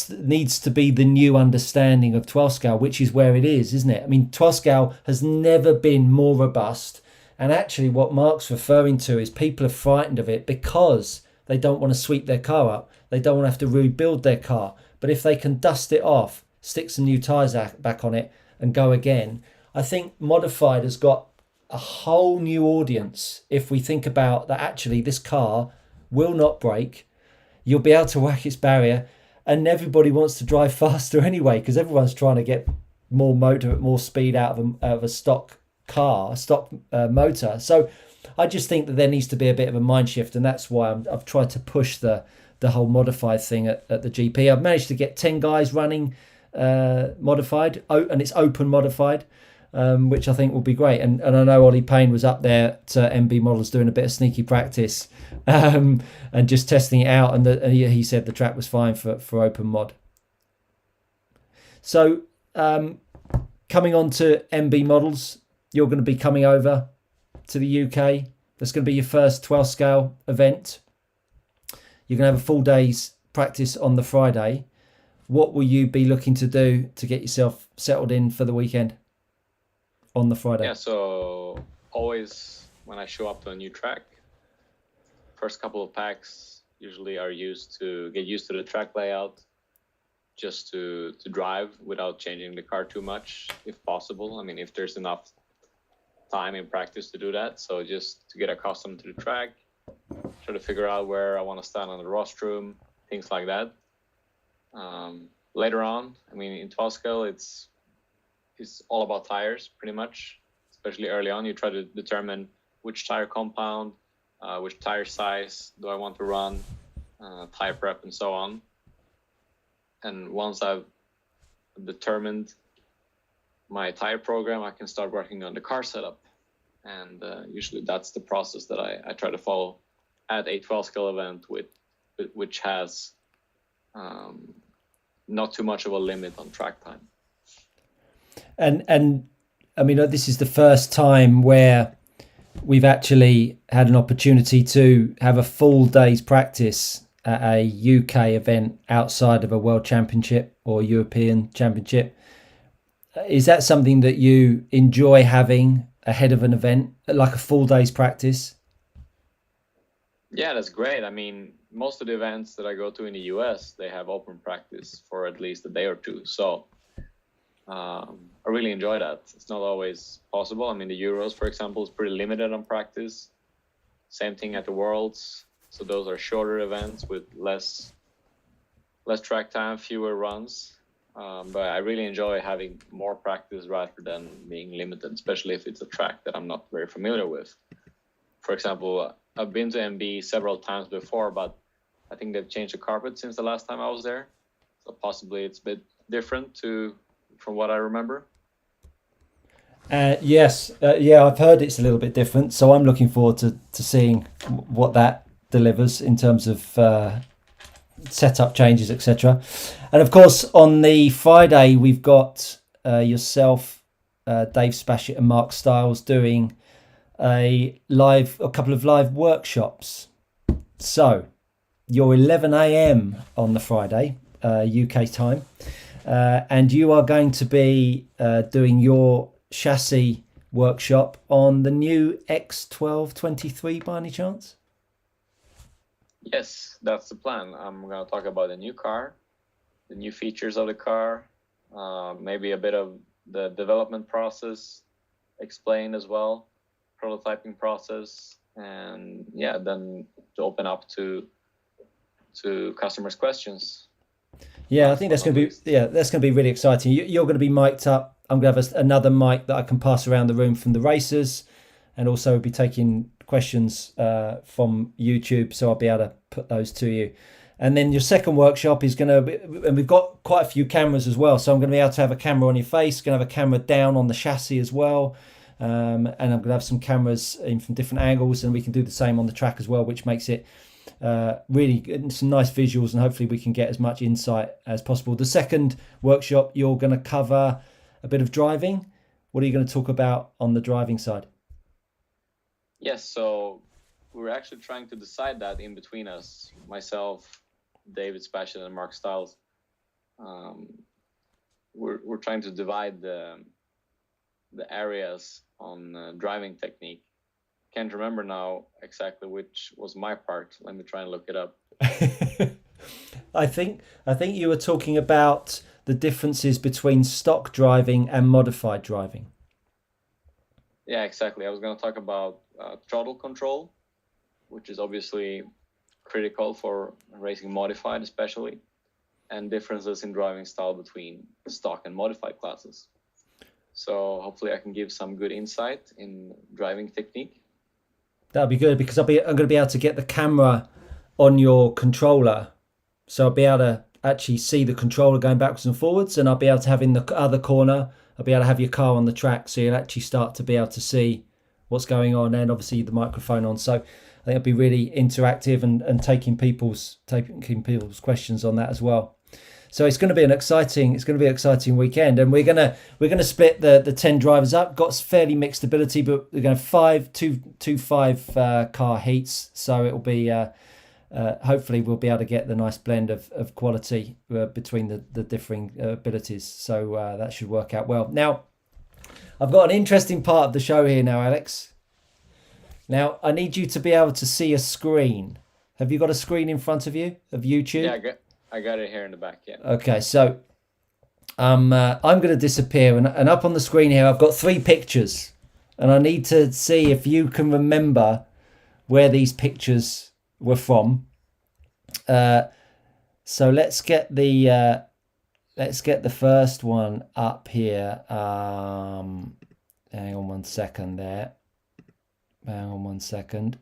needs to be the new understanding of 12 scale, which is where it is, isn't it? I mean, 12 scale has never been more robust. And actually what Mark's referring to is people are frightened of it because they don't want to sweep their car up. They don't want to have to rebuild their car. But if they can dust it off, stick some new tyres back on it and go again, I think modified has got a whole new audience. If we think about that, actually this car will not break. You'll be able to whack its barrier. And everybody wants to drive faster anyway, because everyone's trying to get more motor, more speed out of a stock car, a stock motor. So I just think that there needs to be a bit of a mind shift, and that's why I've tried to push the whole modified thing at the GP. I've managed to get 10 guys running modified, and it's open modified, which I think will be great. And I know Ollie Payne was up there to MB Models doing a bit of sneaky practice and just testing it out. And he said the track was fine for open mod. So coming on to MB Models, you're going to be coming over to the UK. That's going to be your first 12 scale event. You're going to have a full day's practice on the Friday. What will you be looking to do to get yourself settled in for the weekend on the Friday? Yeah, so always when I show up to a new track, first couple of packs usually are used to get used to the track layout, just to drive without changing the car too much, if possible. I mean, if there's enough time in practice to do that. So just to get accustomed to the track, try to figure out where I want to stand on the rostrum, things like that. Later on, I mean, in 12 scale, it's all about tires, pretty much. Especially early on, you try to determine which tire compound, which tire size do I want to run, tire prep, and so on. and once I've determined my tire program, I can start working on the car setup. And usually that's the process that I try to follow at a 12 scale event which has not too much of a limit on track time. And I mean, this is the first time where we've actually had an opportunity to have a full day's practice at a UK event outside of a World Championship or European Championship. Is that something that you enjoy having ahead of an event, like a full day's practice? Yeah, that's great. I mean, most of the events that I go to in the US, they have open practice for at least a day or two. So I really enjoy that. It's not always possible. I mean, the Euros, for example, is pretty limited on practice. Same thing at the Worlds. So those are shorter events with less track time, fewer runs. But I really enjoy having more practice rather than being limited, especially if it's a track that I'm not very familiar with. For example, I've been to MB several times before, but I think they've changed the carpet since the last time I was there. So possibly it's a bit different from what I remember. Yes, I've heard it's a little bit different. So I'm looking forward to seeing what that delivers in terms of setup changes, etc. And of course, on the Friday, we've got yourself, Dave Spashett and Mark Stiles doing a couple of live workshops. So you're 11 a.m. on the Friday, UK time, and you are going to be doing your chassis workshop on the new X1223 by any chance? Yes, that's the plan. I'm going to talk about the new car, the new features of the car, maybe a bit of the development process explained as well, prototyping process, and then to open up to customers' questions. Yeah, I think that's going to be really exciting. You're going to be mic'd up. I'm going to have another mic that I can pass around the room from the racers, and also be taking questions from YouTube, so I'll be able to put those to you. And then your second workshop is going to be, and we've got quite a few cameras as well, so I'm going to be able to have a camera on your face, going to have a camera down on the chassis as well, and I'm going to have some cameras in from different angles, and we can do the same on the track as well, which makes it really some nice visuals, and hopefully we can get as much insight as possible. The second workshop, you're going to cover a bit of driving. What are you going to talk about on the driving side? Yes, so we're actually trying to decide that in between us, myself, David Spashett, and Mark Stiles. We're trying to divide the areas on driving technique. Can't remember now exactly which was my part. Let me try and look it up. I think you were talking about the differences between stock driving and modified driving. Yeah, exactly. I was going to talk about throttle control, which is obviously critical for racing modified especially, and differences in driving style between stock and modified classes. So hopefully I can give some good insight in driving technique. That'll be good, because I'm going to be able to get the camera on your controller, so I'll be able to actually see the controller going backwards and forwards, and I'll be able to have in the other corner, I'll be able to have your car on the track, so you'll actually start to be able to see what's going on, and obviously the microphone on. So I think it'll be really interactive and taking people's questions on that as well. So it's going to be an exciting weekend, and we're going to split the 10 drivers up. Got fairly mixed ability, but we're going to have 5 car heats. So it'll be hopefully we'll be able to get the nice blend of quality between the differing abilities. So that should work out well. Now, I've got an interesting part of the show here now, Alex. Now, I need you to be able to see a screen. Have you got a screen in front of you of YouTube? Yeah, I got it here in the back, yeah. Okay, so I'm going to disappear, and up on the screen here I've got 3 pictures, and I need to see if you can remember where these pictures were from. So let's get the first one up here. Hang on one second there. Hang on one second.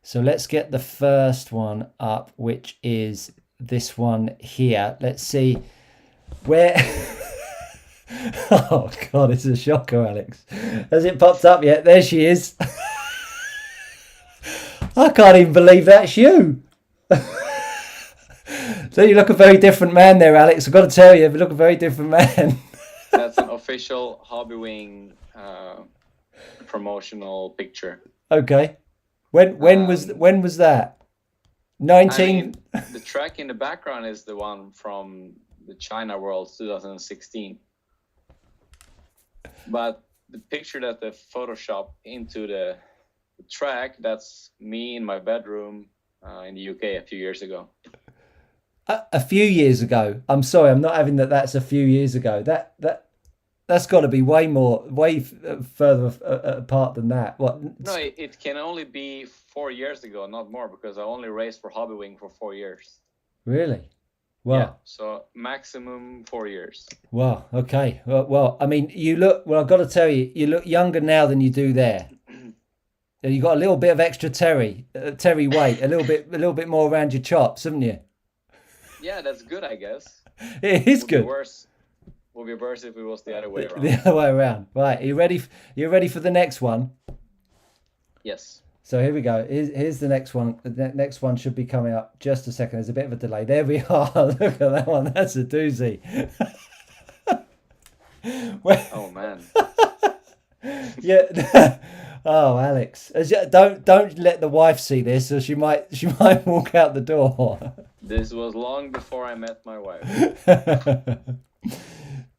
So let's get the first one up, which is this one here. Let's see where. Oh God, it's a shocker, Alex. Has it popped up yet? There she is. I can't even believe that's you. So you look a very different man there, Alex. I've got to tell you, you look a very different man. That's an official Hobby Wing promotional picture. Okay. When was that? 19. I mean, the track in the background is the one from the China Worlds 2016. But the picture that they Photoshop into the track, that's me in my bedroom in the UK a few years ago. A few years ago. I'm sorry, I'm not having that. That's a few years ago. That's got to be way further apart than that. What? No, it can only be 4 years ago, not more, because I only raced for Hobby Wing for 4 years. Really? Wow. Yeah, so maximum 4 years. Wow. Okay. Well, I mean, you look. Well, I've got to tell you, you look younger now than you do there. You got a little bit of extra terry weight, a little bit more around your chops, haven't you? Yeah, that's good, I guess. It is good. Would be worse if it was the other way around. The other way around. Right. Are you ready? You ready for the next one? Yes. So here we go. Here's the next one. The next one should be coming up just a second. There's a bit of a delay. There we are. Look at that one. That's a doozy. Oh man. Yeah. Oh, Alex. Don't let the wife see this, or she might walk out the door. This was long before I met my wife.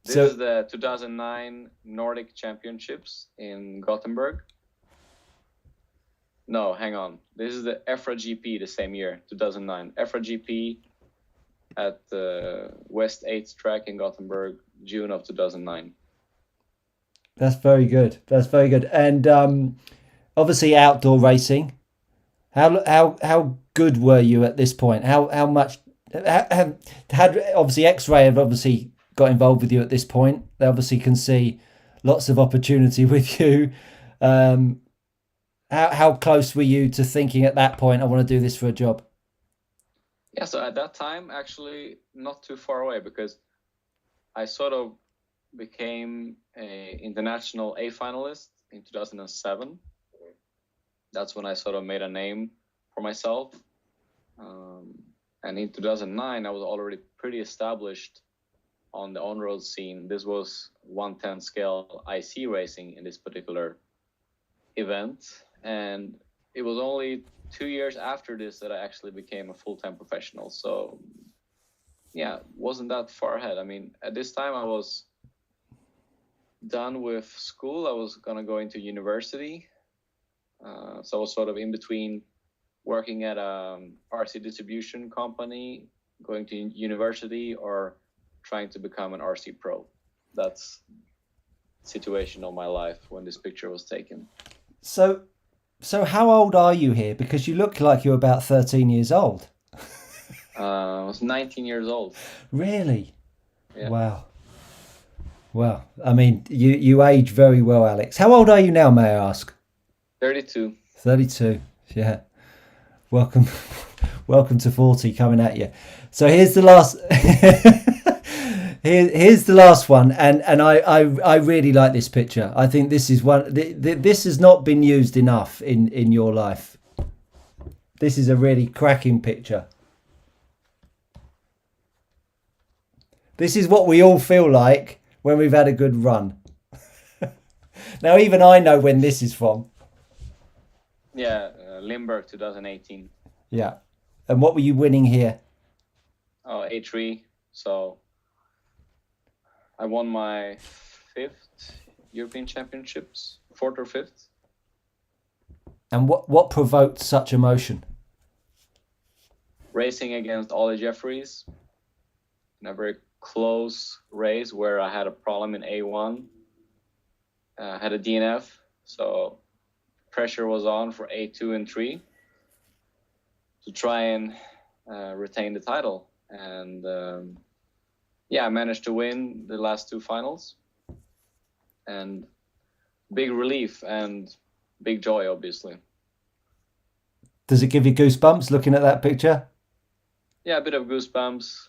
This is the 2009 Nordic Championships in Gothenburg. No, hang on. This is the EFRA GP the same year, 2009. EFRA GP at the West 8th track in Gothenburg, June of 2009. That's very good. That's very good. And obviously outdoor racing. How good were you at this point? How much had obviously X-Ray have obviously got involved with you at this point. They obviously can see lots of opportunity with you. How close were you to thinking at that point, I want to do this for a job? Yeah, so at that time, actually not too far away, because I sort of became an international A finalist in 2007. That's when I sort of made a name for myself. And in 2009, I was already pretty established on the on-road scene. This was 1/10 scale IC racing in this particular event. And it was only 2 years after this that I actually became a full-time professional. So yeah, wasn't that far ahead. I mean, at this time I was done with school. I was going to go into university. So I was sort of in between working at a RC distribution company, going to university, or trying to become an RC pro. That's the situation of my life when this picture was taken. So how old are you here? Because you look like you're about 13 years old. I was 19 years old. Really? Yeah. Wow. Well, I mean, you age very well, Alex. How old are you now, may I ask? 32. 32, yeah. Welcome to 40 coming at you. So here's the last... Here's the last one, and I really like this picture. I think this is one. This has not been used enough in your life. This is a really cracking picture. This is what we all feel like when we've had a good run. Now, even I know when this is from. Yeah, Limburg 2018. Yeah, and what were you winning here? Oh, A3. So I won my 5th European Championships, 4th or 5th. And what provoked such emotion? Racing against Ollie Jeffries in a very close race where I had a problem in A1. Had a DNF, so pressure was on for A2 and 3 to try and retain the title. And I managed to win the last 2 finals, and big relief and big joy, obviously. Does it give you goosebumps looking at that picture? Yeah, a bit of goosebumps,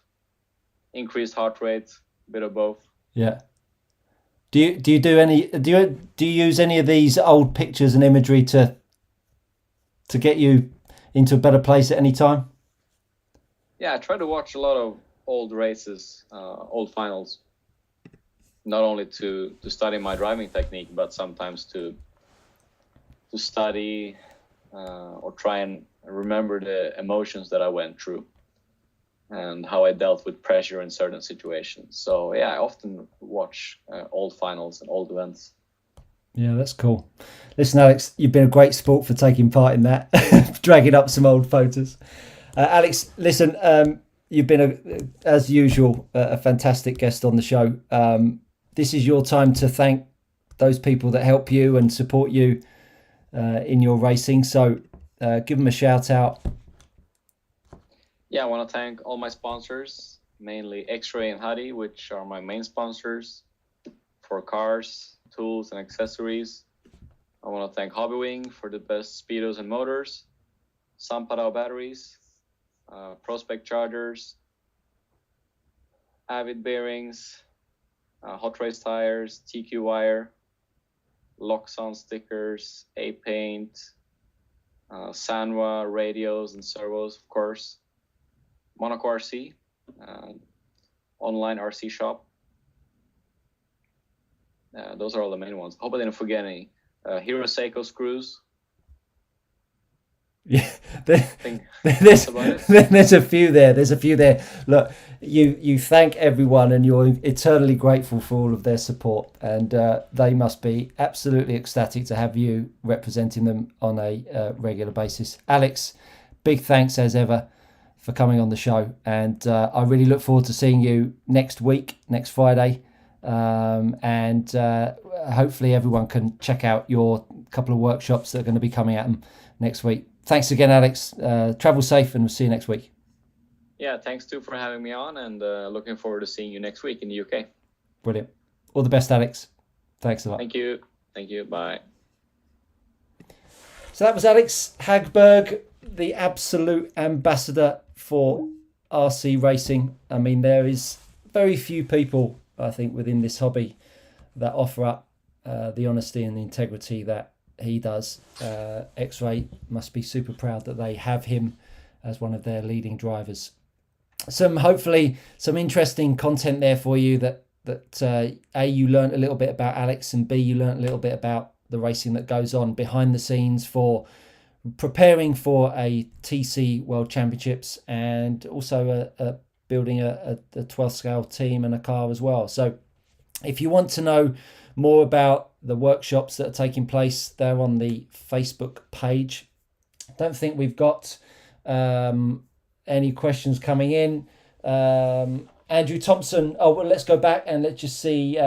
increased heart rate, a bit of both. Yeah. Do you use any of these old pictures and imagery to get you into a better place at any time? Yeah, I try to watch a lot of old races, old finals, not only to study my driving technique, but sometimes to study or try and remember the emotions that I went through and how I dealt with pressure in certain situations. So yeah, I often watch old finals and old events. Yeah, that's cool. Listen, Alex, you've been a great sport for taking part in that, dragging up some old photos. Alex, listen, you've been, as usual, a fantastic guest on the show. This is your time to thank those people that help you and support you in your racing. So give them a shout out. Yeah, I want to thank all my sponsors, mainly X-Ray and Huddy, which are my main sponsors for cars, tools, and accessories. I want to thank Hobbywing for the best speedos and motors, Samparao batteries, Prospect chargers, Avid bearings, Hot Race tires, TQ wire, Loxon stickers, A-Paint, Sanwa radios and servos, of course, Monaco RC, online RC shop. Those are all the main ones. I hope I didn't forget any. Hero Seiko screws. Yeah, there's a few there. There's a few there. Look, you thank everyone, and you're eternally grateful for all of their support, and they must be absolutely ecstatic to have you representing them on a regular basis. Alex, big thanks as ever for coming on the show, and I really look forward to seeing you next week, next Friday. And hopefully everyone can check out your couple of workshops that are going to be coming at them next week. Thanks again, Alex. Travel safe, and we'll see you next week. Yeah, thanks too for having me on, and looking forward to seeing you next week in the UK. Brilliant. All the best, Alex. Thanks a lot. Thank you. Bye. So that was Alex Hagberg, the absolute ambassador for RC racing. I mean, there is very few people, I think, within this hobby that offer up the honesty and the integrity that he does. X-Ray must be super proud that they have him as one of their leading drivers. Hopefully some interesting content there for you that A, you learned a little bit about Alex, and B, you learned a little bit about the racing that goes on behind the scenes for preparing for a TC World Championships, and also building a 12th scale team and a car as well. So if you want to know more about the workshops that are taking place, they're on the Facebook page. Don't think we've got any questions coming in. Andrew Thompson, let's go back and let's just see.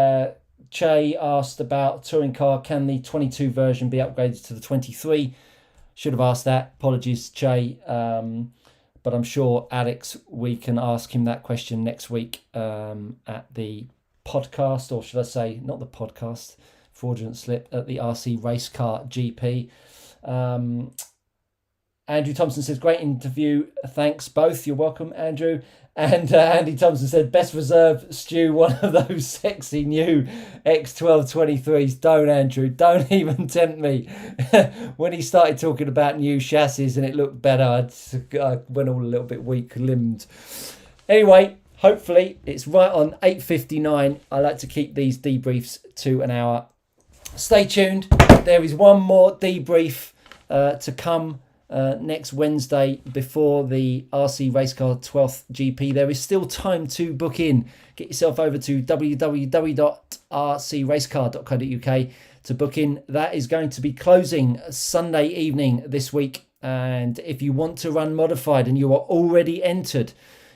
Che asked about touring car, can the 22 version be upgraded to the 23? Should have asked that. Apologies, Che. But I'm sure Alex, we can ask him that question next week at the podcast, or should I say, not the podcast, fraudulent slip, at the RC Race Car GP. Andrew Thompson says, great interview. Thanks both. You're welcome, Andrew. And Andy Thompson said, best reserve, Stu, one of those sexy new X1223s. Don't, Andrew. Don't even tempt me. When he started talking about new chassis and it looked better, I went all a little bit weak-limbed. Anyway, hopefully it's right on 8:59. I like to keep these debriefs to an hour. Stay tuned. There is one more debrief to come next Wednesday before the RC Racecar 12th GP. There is still time to book in. Get yourself over to www.rcracecar.co.uk to book in. That is going to be closing Sunday evening this week. And if you want to run modified and you are already entered,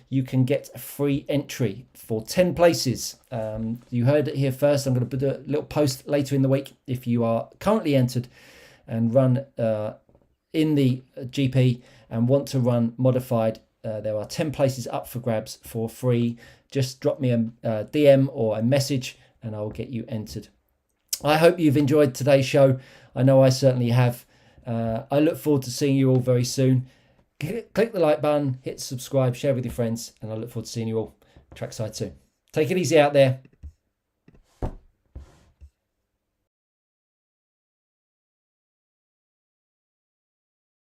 you can get a free entry for 10 places. You heard it here first. I'm going to put a little post later in the week. If you are currently entered and run in the GP and want to run modified, there are 10 places up for grabs for free. Just drop me a DM or a message and I'll get you entered. I hope you've enjoyed today's show. I know I certainly have. I look forward to seeing you all very soon. click the like button, hit subscribe, share with your friends, and I look forward to seeing you all trackside soon. Take it easy out there.